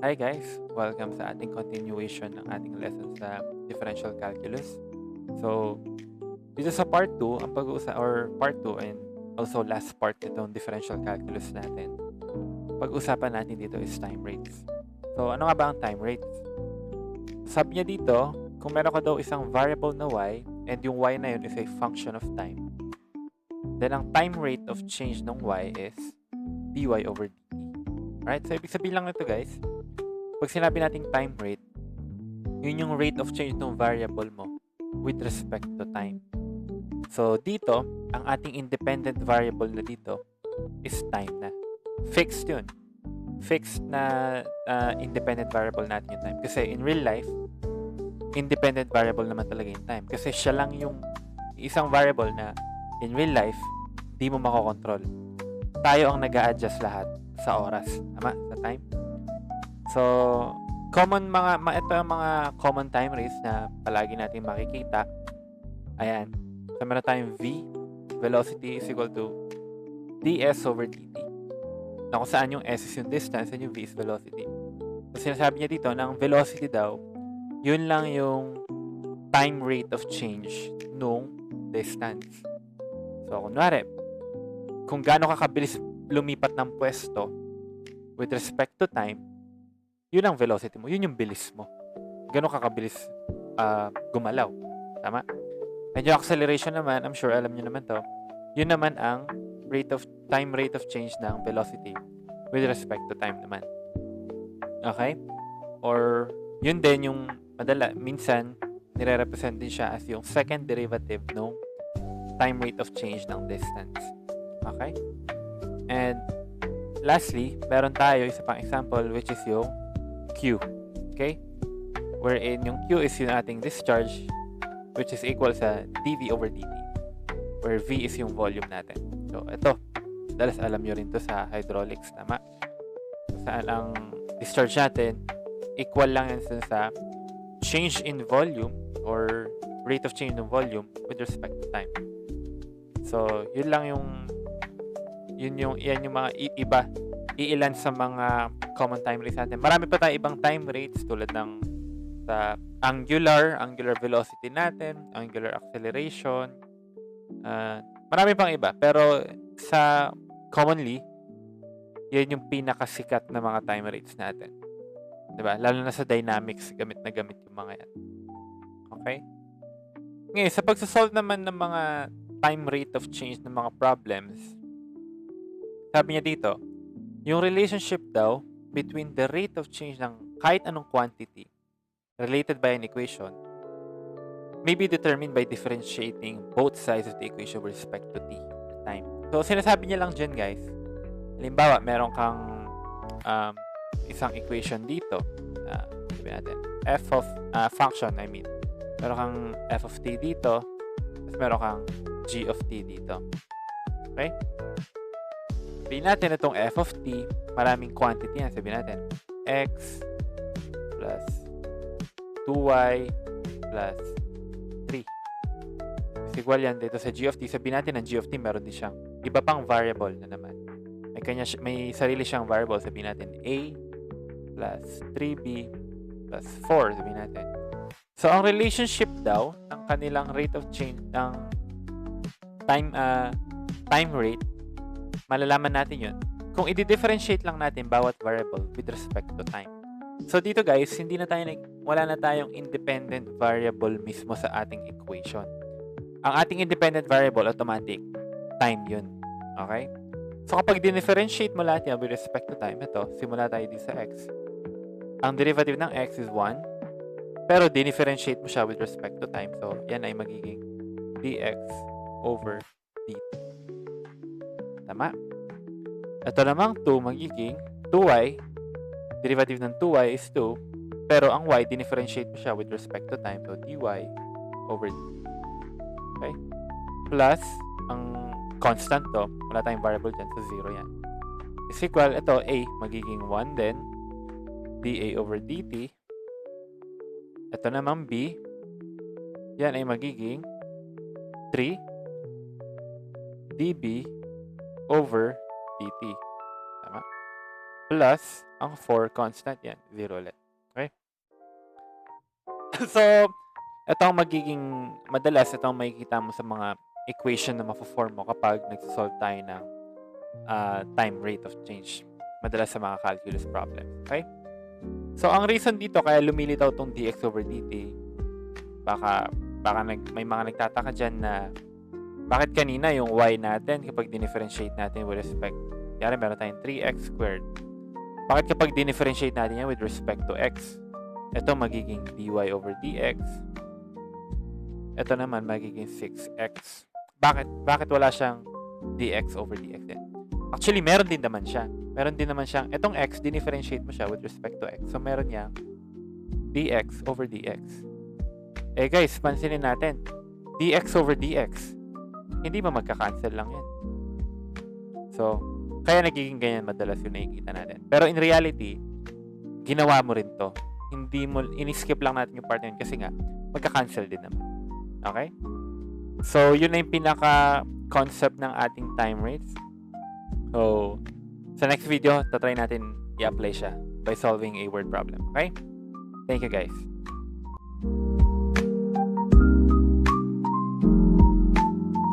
Hi guys! Welcome sa ating continuation ng ating lesson sa differential calculus. So, dito sa part 2, ang pag-uusa or part 2 and also last part nitong differential calculus natin. Pag-usapan natin dito is time rates. So, ano nga ba ang time rates? Sabi niya dito, kung meron ka daw isang variable na y and yung y na yun is a function of time, then ang time rate of change ng y is dy over dt. Right? So, ibig sabihin lang nito guys, pag sinabi nating time rate, yun yung rate of change ng variable mo with respect to time. So, dito, ang ating independent variable na dito is time na. Fixed yun. Fixed na independent variable natin yung time. Kasi in real life, independent variable naman talaga yung time. Kasi siya lang yung isang variable na in real life, di mo makokontrol. Tayo ang nag-a-adjust lahat sa oras. Tama? Sa time. So, ito ang mga common time rates na palagi natin makikita. Ayan. So, meron tayong v, velocity is equal to ds over dt. Na kung saan yung s is yung distance and yung v is velocity. So, sinasabi niya dito na ang velocity daw, yun lang yung time rate of change nung distance. So, kunwari, kung gaano kakabilis lumipat ng pwesto with respect to time, yun ang velocity mo. Yun yung bilis mo. Gano'n kakabilis gumalaw. Tama? And yung acceleration naman, I'm sure alam nyo naman to, yun naman ang time rate of change ng velocity with respect to time naman. Okay? Or, yun din yung minsan, nire-represent din siya as yung second derivative ng time rate of change ng distance. Okay? And, lastly, meron tayo isa pang example which is yung Q. Okay? Wherein yung Q is yung ating discharge which is equal sa dV over dt. Where V is yung volume natin. So, ito. Dalas alam nyo rin to sa hydraulics. Tama? Saan ang discharge natin, equal lang yan sa change in volume or rate of change in volume with respect to time. So, yun yung mga iilan sa mga common time rates natin. Marami pa tayo ibang time rates tulad ng sa angular velocity natin, angular acceleration. Marami pang iba. Pero sa commonly, yan yung pinakasikat na mga time rates natin. Diba? Lalo na sa dynamics, gamit yung mga yan. Okay? Ngayon, sa pagsasolve naman ng mga time rate of change ng mga problems, sabi niya dito, yung relationship daw between the rate of change ng kahit anong quantity related by an equation may be determined by differentiating both sides of the equation with respect to t, time. So, sinasabi niya lang dyan, guys, halimbawa, meron kang isang equation dito, sabi natin, function, meron kang f of t dito, tapos meron kang g of t dito. Okay? Sabihin natin itong f of t, maraming quantity yan. Sabihin natin, x plus 2y plus 3. Is equal yan dito sa g of t. Sabihin natin ang g of t, meron din siyang iba pang variable na naman. May sarili siyang variable. Sabihin natin a plus 3b plus 4. Sabihin natin. So, ang relationship daw ng kanilang rate of change ng time rate, malalaman natin yun kung i-differentiate lang natin bawat variable with respect to time. So, dito guys, wala na tayong independent variable mismo sa ating equation. Ang ating independent variable, automatic, time yun. Okay? So, kapag dinifferentiate mo lahat yan with respect to time, ito, simula tayo dito sa x. Ang derivative ng x is 1, pero dinifferentiate mo siya with respect to time. So, yan ay magiging dx over dt. Tama? Ito namang 2 magiging 2y. Derivative ng 2y is 2. Pero ang y, dinifferentiate mo siya with respect to time. So, dy over dt. Okay? Plus, ang constant to, wala tayong variable dyan. So, 0 yan. Is equal, ito, a, magiging 1 din. dA over dt. Ito naman b. Yan ay magiging 3 dB over dt. Tama? plus ang 4 constant. Yan, 0 ulit. Okay? So, ito ang magiging, madalas, ito ang makikita mo sa mga equation na mapo-form mo kapag nagsosolve tayo ng time rate of change. Madalas sa mga calculus problems. Okay? So, ang reason dito kaya lumilitaw tong dx over dt, baka may mga nagtataka dyan na bakit kanina yung y natin kapag dinifferentiate natin with respect, kaya meron tayong 3x squared. Bakit kapag dinifferentiate natin yan with respect to x, ito magiging dy over dx, ito naman magiging 6x. Bakit wala siyang dx over dx din? Actually, meron din naman siya. Meron din naman siyang, itong x, dinifferentiate mo siya with respect to x. So, meron niya dx over dx. Eh guys, pansinin natin, dx over dx, hindi ba magka-cancel lang yan? So, kaya nagiging ganyan madalas yung nakikita natin. Pero in reality, ginawa mo rin to. Hindi mo, in-skip lang natin yung part na yun kasi nga, magka-cancel din naman. Okay? So, yun na yung pinaka-concept ng ating time rates. So, sa next video, tatry natin i-apply siya by solving a word problem. Okay? Thank you guys.